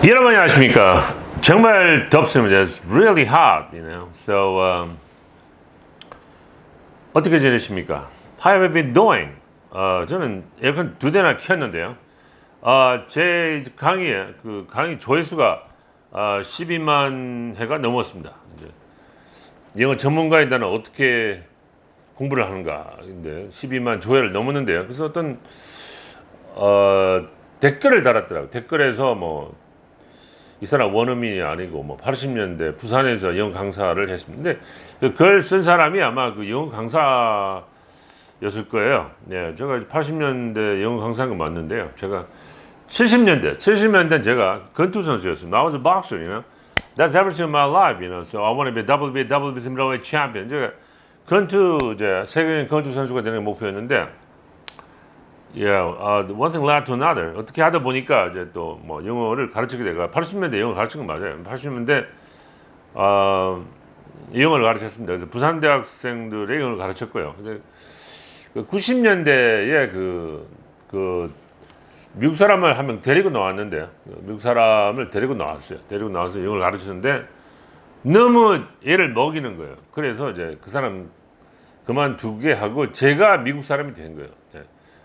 여러분 안녕하십니까? 정말 덥습니다. It's really hot, you know. So 어떻게 지내십니까? How have you been doing? 저는 에어컨 2대나 켰는데요. 제 강의 조회수가 12만 회가 넘었습니다. 이제 영어 전문가인다는 어떻게 공부를 하는가? 근데 12만 조회를 넘었는데요. 그래서 어떤 댓글을 달았더라고요. 댓글에서 뭐 이 사람 원어민이 아니고 뭐 80년대 부산에서 영어 강사를 했습니다. 근데 그 글 쓴 사람이 아마 그 영어 강사였을 거예요. 네, 제가 80년대 영어 강사한 거 맞는데요. 제가 70년대 제가 권투 선수였습니다. I was a boxer, you know. That's everything in my life, you know. So I want to be WBC middleweight champion. 제가 세계적인 권투 선수가 되는 게 목표였는데, one thing led to another. 어떻게 하다 보니까 이제 또 뭐 영어를 가르치게 되고 80년대 영어 가르친 건 맞아요. 80년대 영어를 가르쳤습니다. 그래서 부산 대학생들의 영어를 가르쳤고요. 근데 90년대에 그 미국 사람을 한 명 데리고 나왔는데 미국 사람을 데리고 나왔어요. 데리고 나와서 영어를 가르쳤는데 너무 얘를 먹이는 거예요. 그래서 이제 그 사람 그만두게 하고 제가 미국 사람이 된 거예요.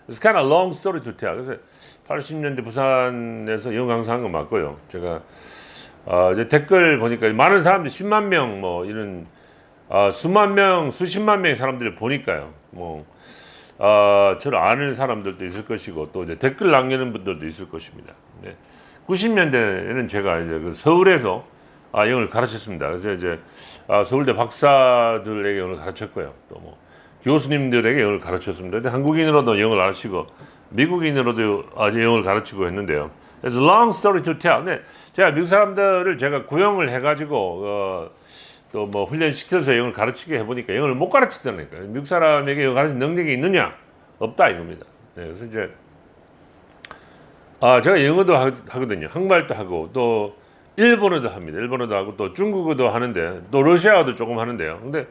It's kind of long story to tell. 그래서 80년대 부산에서 영어 강사한 거 맞고요. 제가 이제 댓글 보니까 많은 사람들이 10만 명 뭐 이런 수만 명, 수십만 명의 사람들을 보니까요. 뭐 저를 아는 사람들도 있을 것이고 또 이제 댓글 남기는 분들도 있을 것입니다. 네. 90년대에는 제가 이제 그 서울에서 영어를 가르쳤습니다. 그래서 이제 서울대 박사들에게 영어를 가르쳤고요. 또 뭐 교수님들에게 영어를 가르쳤습니다. 근데 한국인으로도 영어를 가르치고 미국인으로도 영어를 가르치고 했는데요. 그래서 long story to tell. 근데 제가 미국 사람들을 제가 고용을 해가지고 또 뭐 훈련시켜서 영어를 가르치게 해보니까 영어를 못 가르치더라니까요. 미국 사람에게 영어 가르치는 능력이 있느냐? 없다 이겁니다. 네, 그래서 이제 제가 영어도 하거든요. 한국말도 하고 또 일본어도 합니다. 일본어도 하고 또 중국어도 하는데 또 러시아어도 조금 하는데요. 근데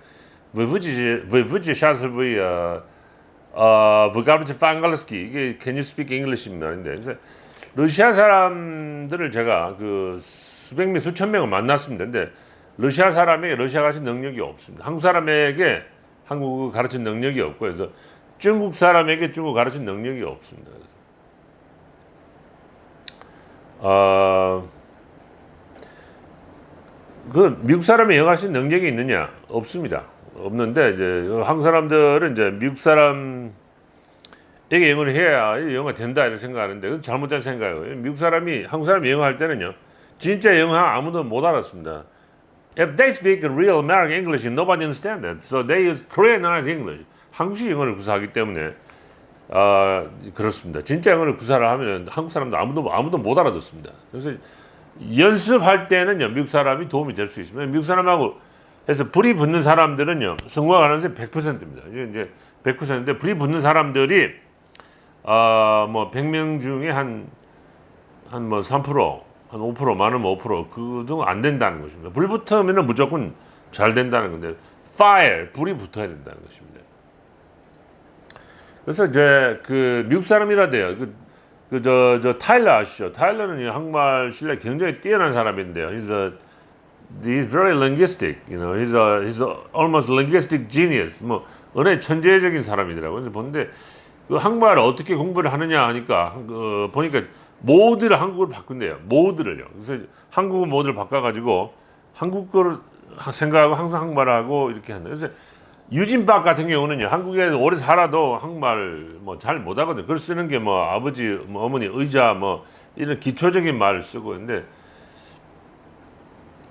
вы сейчас вы говорите по-английски 이게 Can you speak English입니다. 그래서 러시아 사람들을 제가 그 수백 명, 수천 명을 만났습니다. 근데 러시아 사람에게 러시아 가르친 능력이 없습니다. 한국 사람에게 한국어 가르친 능력이 없고 그래서 중국 사람에게 중국 가르친 능력이 없습니다. 그 미국 사람이 영어 가르친 능력이 있느냐? 없습니다. 없는데 이제 한국 사람들은 이제 미국 사람에게 영어를 해야 영어가 된다 이렇게 생각하는데 그건 잘못된 생각이에요. 미국 사람이 한국 사람이 영어 할 때는요 진짜 영어 아무도 못 알았습니다. If they speak real American English, nobody understands that. So they use Koreanized English. 한국식 영어를 구사하기 때문에 그렇습니다. 진짜 영어를 구사를 하면 한국 사람도 아무도 못 알아듣습니다. 그래서 연습할 때는요 미국 사람이 도움이 될 수 있습니다. 미국 사람하고 해서 불이 붙는 사람들은요 성공할 가능성이 100%입니다. 이제 100%인데 불이 붙는 사람들이 뭐 100명 중에 한 뭐 3%, 한 5%, 많으면 5%, 그 정도 안 된다는 것입니다. 불 붙으면은 무조건 잘 된다는 건데 fire, 불이 붙어야 된다는 것입니다. 그래서 이제 그 미국 사람이라대요. 저 타일러 아시죠? 타일러는 한국말 실력이 굉장히 뛰어난 사람인데요. He's very linguistic, you know. He's almost linguistic genius. 뭐 언어의 천재적인 사람이더라고요. 그래서 보는데 그 한국말을 어떻게 공부를 하느냐 하니까 보니까 모드를 한국어로 바꾼대요. 모드를요. 그래서 한국어 모드를 바꿔가지고 한국어를 생각하고 항상 한국말을 하고 이렇게 한다. 그래서 유진박 같은 경우는요. 한국에 오래 살아도 한국말 뭐 잘 못하거든요. 그걸 쓰는 게 뭐 아버지, 뭐 어머니 의자 뭐 이런 기초적인 말을 쓰고 있는데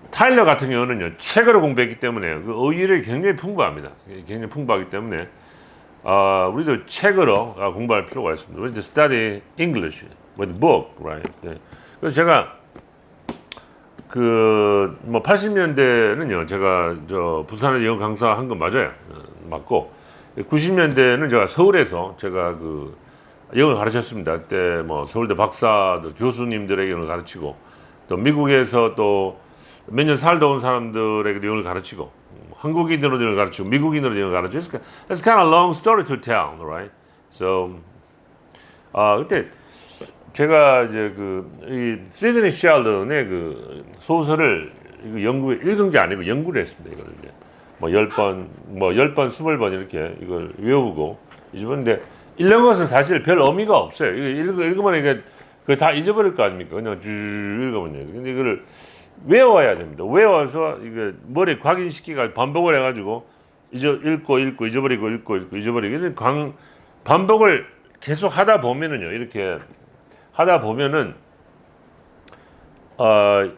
타일러 같은 경우는요 책으로 공부했기 때문에 그 어휘력이 굉장히 풍부합니다. 굉장히 풍부하기 때문에 우리도 책으로 공부할 필요가 있습니다. We need to study English with book, right? 네. 그래서 제가 그 뭐 80년대는요 제가 저 부산에 영어 강사한 건 맞아요. 맞고 90년대는 제가 서울에서 제가 그 영어를 가르쳤습니다. 그때 뭐 서울대 박사들 교수님들에게 영어를 가르치고 또 미국에서 또 몇 년 살다 온 사람들에게도 영어를 가르치고 한국인으로도 영어를 가르치고 미국인으로도 영어를 가르치고 It's kind of long story to tell, right? So 그때 제가 이제 이 시드니 셸던의 그 소설을 이거 읽은 게 아니고 연구를 했습니다. 이걸 이제 뭐 10번, 뭐 10번, 20번 이렇게 이걸 외우고 잊어버렸는데 읽는 것은 사실 별 의미가 없어요. 이거 읽으면 이게 그 다 잊어버릴 거 아닙니까? 그냥 쭉 읽어보면. 근데 이거를 외워야 됩니다. 외워서 이거 머리에 각인시키가 반복을 해가지고 읽고 잊어버리고 잊어버리고 이런 반복을 계속 하다 보면은요. 이렇게 하다 보면은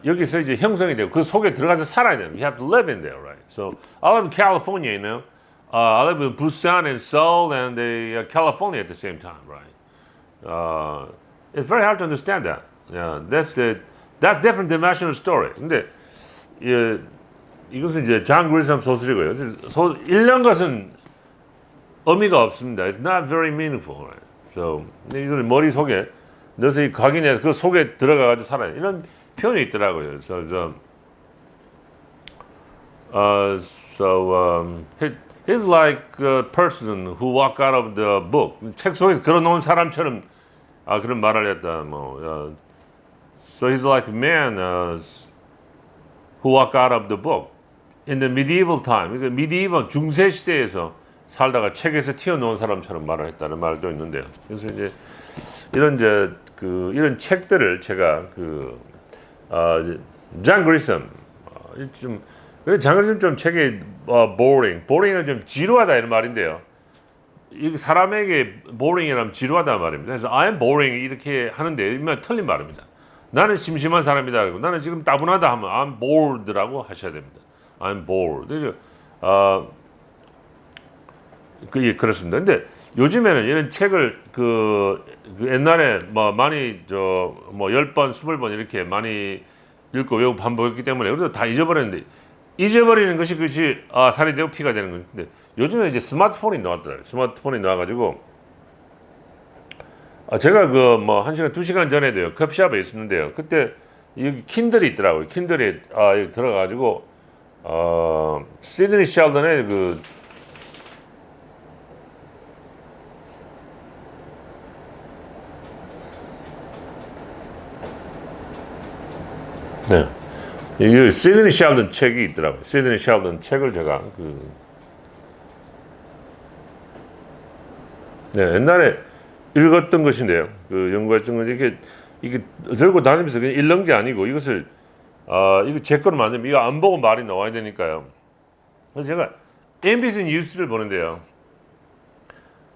여기서 이제 형성이 되고 그 속에 들어가서 살아야 돼요. You have to live in there, right? So I live in California, you know. I live in Busan and Seoul and California at the same time, right? It's very hard to understand that. Yeah, that's different dimensional story. 근데 이것은 이제 존 그리섬 소설이고요. 읽는 것은 의미가 없습니다. It's not very meaningful, right? So 이거는 머릿속에 넣어서 각인해서 그 속에 들어가가지고 살아요. 이런 표현이 있더라고요. He's like a person who walked out of the book. 책 속에서 걸어놓은 사람처럼 그런 말을 했다. So he's like a man who walked out of the book in the medieval time. 그러니까 medieval 중세 시대에서 살다가 책에서 튀어나온 사람처럼 말을 했다는 말도 있는데요. 그래서 이제 이런 책들을 제가 존 그리섬 존 그리섬 좀 책이 boring은 좀 지루하다 이런 말인데요. 이 사람에게 boring이라면 지루하다 말입니다. 그래서 I'm boring 이렇게 하는데 이면 틀린 말입니다. 나는 심심한 사람이다. 그리고 나는 지금 따분하다 하면 I'm bored라고 하셔야 됩니다. I'm bored. 그렇습니다. 근데 요즘에는 이런 책을 옛날에 많이 10번, 20번 이렇게 많이 읽고 외우고 반복했기 때문에 그래도 다 잊어버렸는데 잊어버리는 것이 살이 되고 피가 되는 건데 요즘에 이제 스마트폰이 나왔더라고요. 스마트폰이 나와가지고 제가 1시간, 2시간 전에도요 커피숍에 있었는데요. 그때 여기 킨들이 있더라고요. 킨들이 여기 들어가가지고 시드니 셸던의 네. 이 시드니 셸던 책이 있더라고요. 시드니 셸던 책을 제가 옛날에 읽었던 것인데요. 연구했던 건 이게 들고 다니면서 그냥 읽는 게 아니고 이것을 이거 제 거로 만들면 이거 안 보고 말이 나와야 되니까요. 그래서 제가 MBC 뉴스를 보는데요.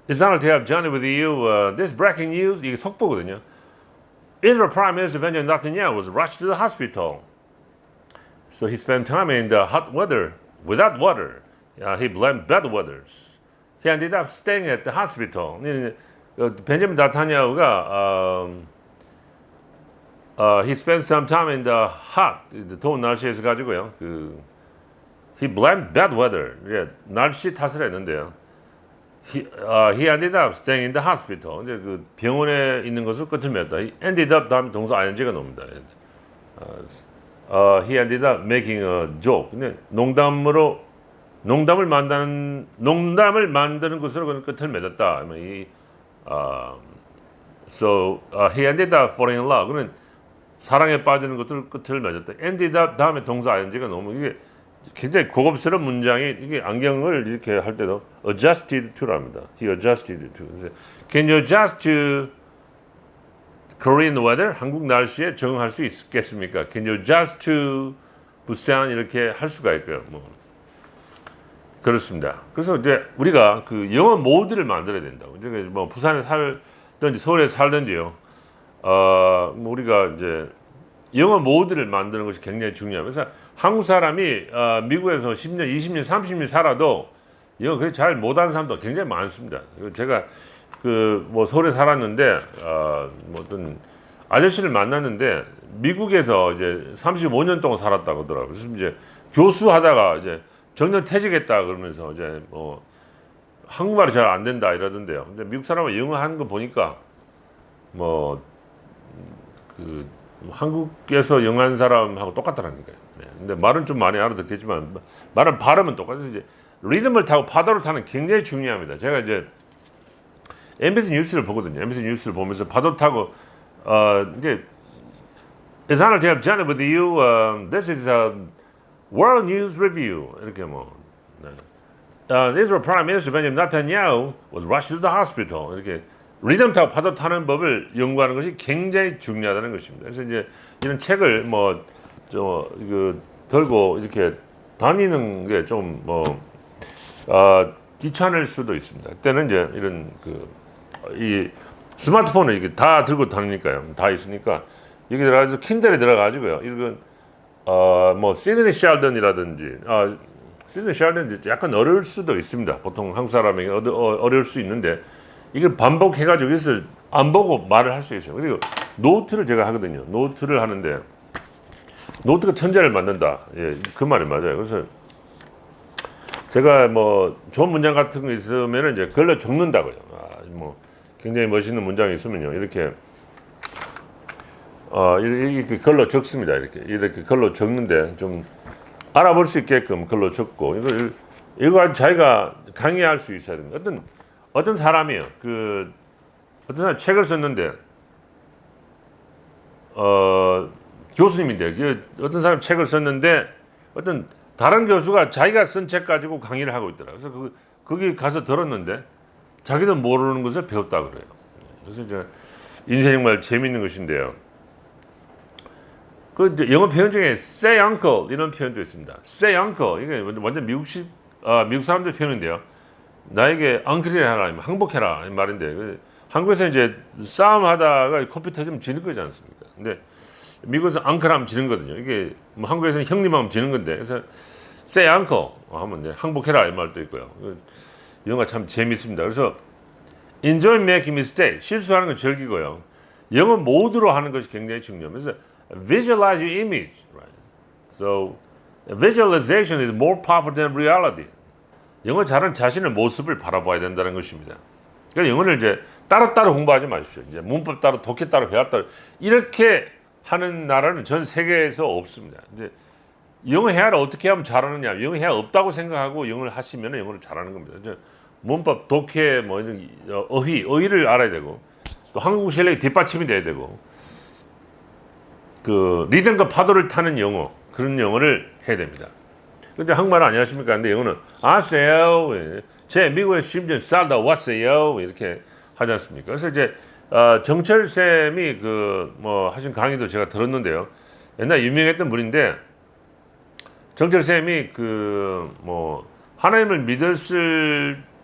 It's honor to have Johnny with you. This breaking news 이게 속보거든요. Israel Prime Minister Benjamin Netanyahu was rushed to the hospital. So he spent time in the hot weather without water. He blamed bad weather. He ended up staying at the hospital. 벤자민 네타냐후가 he spent some time in the hot, 더운 날씨에서 가지고요. He blamed bad weather. 날씨 탓을 했는데요. He ended up staying in the hospital. 이제 병원에 있는 것을 끝을 맺었다. He ended up 다음 동사 ing가 나옵니다. He ended up making a joke. 근데 농담을 만드는 것으로 끝을 맺었다. So he ended up falling in love. 그는 사랑에 빠지는 것을 끝을 맺었다. ended up 다음에 동사 ing가 너무 이게 굉장히 고급스러운 문장이 이게 안경을 이렇게 할 때도 adjusted to랍니다. He adjusted to. Can you adjust to Korean weather? 한국 날씨에 적응할 수 있겠습니까? Can you adjust to Busan? 이렇게 할 수가 있고요. 그렇습니다. 그래서 이제 우리가 영어 모드를 만들어야 된다고. 이제 부산에 살든지 서울에 살든지요. 우리가 이제 영어 모드를 만드는 것이 굉장히 중요합니다. 그래서 한국 사람이 미국에서 10년, 20년, 30년 살아도 영어 그렇게 잘 못하는 사람도 굉장히 많습니다. 제가 서울에 살았는데 어떤 아저씨를 만났는데 미국에서 이제 35년 동안 살았다고 하더라고요. 그래서 이제 교수하다가 이제 정년 퇴직했다 그러면서 이제 한국말이 잘 안 된다 이러던데요. 근데 미국 사람은 영어 하는 거 보니까 한국에서 영어 하는 사람하고 똑같더라니까요. 네. 근데 말은 좀 많이 알아듣겠지만 말은 발음은 똑같아서 이제 리듬을 타고 파도를 타는 게 굉장히 중요합니다. 제가 이제 MBC 뉴스를 보거든요. MBC 뉴스를 보면서 파도 타고 이제 It's an honor to have Janet with you. This is a World News Review. 이렇게 뭐 Israel Prime Minister Benjamin Netanyahu was rushed to the hospital. 이렇게 리듬 타고 파도 타는 법을 연구하는 것이 굉장히 중요하다는 것입니다. 그래서 이제 이런 책을 뭐 들고 이렇게 다니는 게 좀 귀찮을 수도 있습니다. 그때는 이제 이런 이 스마트폰을 이렇게 다 들고 다니니까요. 다 있으니까 여기 들어가서 킨들에 들어가지고요. 이건 뭐 시드니 셸던이라든지 시드니 셸던 약간 어려울 수도 있습니다. 보통 한국 사람에게 어려울 수 있는데 이걸 반복해가지고 이것을 안 보고 말을 할 수 있어요. 그리고 노트를 제가 하거든요. 노트를 하는데 노트가 천재를 만든다. 예, 그 말이 맞아요. 그래서 제가 뭐 좋은 문장 같은 거 있으면은 이제 걸러 적는다고요. 뭐 굉장히 멋있는 문장이 있으면요. 이렇게 이렇게 걸러 적습니다. 이렇게 걸러 적는데 좀 알아볼 수 있게끔 걸러 적고 이거 자기가 강의할 수 있어야 됩니다. 어떤 사람이요. 어떤 사람 책을 썼는데 교수님인데 어떤 사람 책을 썼는데 어떤 다른 교수가 자기가 쓴 책 가지고 강의를 하고 있더라고요. 그래서 거기 가서 들었는데 자기도 모르는 것을 배웠다 그래요. 그래서 이제 인생이 정말 재밌는 것인데요. 이제 영어 표현 중에 say uncle 이런 표현도 있습니다. say uncle 이게 완전 미국 사람들 표현인데요. 나에게 엉클이라 하라, 항복해라 이 말인데 한국에서 이제 싸움하다가 코피 터지면 지는 거지 않습니까? 근데 미국에서 엉클하면 지는 거거든요. 이게 뭐 한국에서는 형님하면 지는 건데 그래서 say uncle 하면 이제 항복해라 이 말도 있고요. 영어가 참 재밌습니다. 그래서 enjoy making mistake 실수하는 건 즐기고요. 영어 모드로 하는 것이 굉장히 중요합니다. 그래서 visualize your image, right? So visualization is more powerful than reality. 영어 잘하는 자신의 모습을 바라봐야 된다는 것입니다. 그러니까 영어를 이제 따로따로 공부하지 마십시오. 이제 문법 따로, 독해 따로, 배워 따로 이렇게 하는 나라는 전 세계에서 없습니다. 이제 영어 회화를 어떻게 하면 잘하느냐, 영어 회화 없다고 생각하고 영어를 하시면 영어를 잘하는 겁니다. 이제 문법, 독해, 뭐 어휘를 알아야 되고 또 한국 실력이 뒷받침이 돼야 되고 리듬과 파도를 타는 영어 그런 영어를 해야 됩니다. 근데 한국말은 안녕하십니까? 근데 영어는 아세요. 제 미국에 심지어 살다 왔어요. 이렇게 하지 않습니까? 그래서 이제 정철 쌤이 뭐 하신 강의도 제가 들었는데요. 옛날 유명했던 분인데 정철 쌤이 뭐 하나님을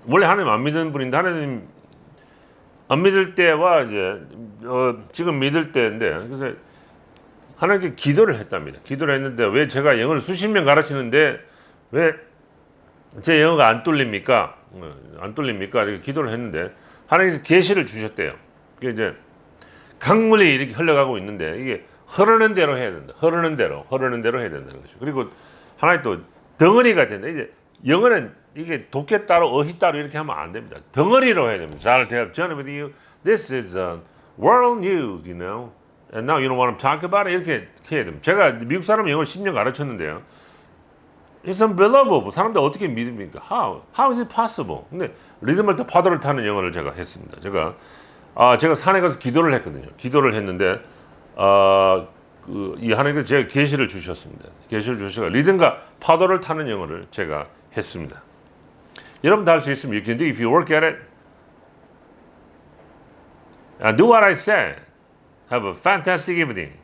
원래 하나님 안 믿는 분인데 하나님 안 믿을 때와 이제 지금 믿을 때인데 그래서 하나님께 기도를 했답니다. 기도를 했는데 왜 제가 영어를 수십 년 가르치는데 왜 제 영어가 안 뚫립니까? 안 뚫립니까? 이렇게 기도를 했는데 하나님께서 계시를 주셨대요. 그게 이제 강물이 이렇게 흘러가고 있는데 이게 흐르는 대로 해야 된다. 흐르는 대로 해야 된다는 거죠. 그리고 하나님 또 덩어리가 된다. 이제 영어는 이게 독해 따로 어휘 따로 이렇게 하면 안 됩니다. 덩어리로 해야 됩니다. I'll have John with you. This is world news, you know. And now you know what I'm talking about? 이렇게 해야 됩니다. 제가 미국 사람 영어를 10년 가르쳤는데요. It's unbelievable. 사람들 어떻게 믿습니까? How is it possible? 근데 리듬을 또 파도를 타는 영어를 제가 했습니다. 제가 산에 가서 기도를 했거든요. 기도를 했는데 이 하나님께서 제가 계시를 주셨습니다. 계시를 주셔서 리듬과 파도를 타는 영어를 제가 했습니다. 여러분도 할 수 있으면 you can do it if you work at it. And do what I say. Have a fantastic evening.